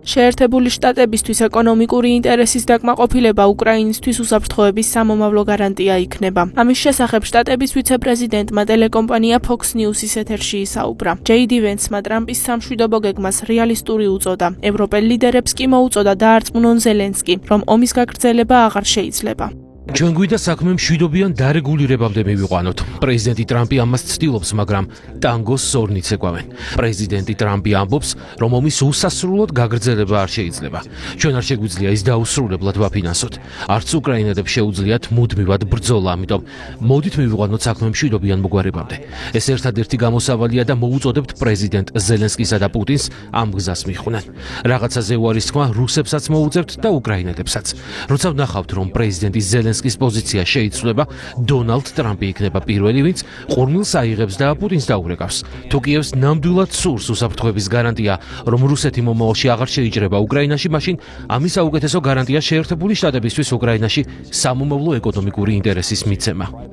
შეერთებული შტატებისთვის ეკონომიკური ინტერესის დაკმაყოფილება უკრაინისთვის უსაფრთხოების სამომავლო გარანტია იქნება. ამის შესახებ შტატების ვიცე-პრეზიდენტმა ტელეკომპანია Fox News-ის ეთერში ისაუბრა. JD Vance-მა ტრამპის სამშვიდობო გეგმას რეალისტური უწოდა. ევროპელ ლიდერებს კი მოუწოდა დაარწმუნონ ზელენსკი, რომ ომის გაგრძელება აღარ შეიძლება. ჩვენ გვინდა საქმე მშვიდობიან დარეგულირებამდე მივიყვანოთ. პრეზიდენტი ტრამპი ამას ცდილობს, მაგრამ ტანგოს ზორნიც ეკავენ. პრეზიდენტი ტრამპი ამბობს, რომ ომის უსასრულოდ გაგრძელება არ შეიძლება. ჩვენ არ შეგვიძლია ის დაუსრულებლად ვაფინანსოთ. არც უკრაინელებს შეუძლიათ მუდმივად ბრძოლა, ამიტომ მოდით მივიყვანოთ საქმე მშვიდობიან მოგვარებამდე. ეს ერთადერთი გამოსავალია და მოუწოდებთ პრეზიდენტ ზელენსკისა და პუტინს ამ გზას მიხვდნენ. რაღაცაზე უარის თქვა რუსებსაც მოუწევთ და უკრაინელებსაც. როცა ვნახავთ, რომ პრეზიდენტი ზელენსკის პოზიცია შეიცვლება, დონალდ ტრამპი იქნება პირველი, ვინც ყურმილს აიღებს და პუტინს დაურეკავს. თუ კიევს ნამდვილად სურს უსაფრთხოების გარანტია, რომ რუსეთი მომავალში აღარ შეიჭრება უკრაინაში, მაშინ ამის საუკეთესო გარანტია შეერთებული შტატებისთვის უკრაინაში სამომავლო ეკონომიკური ინტერესის მიცემა.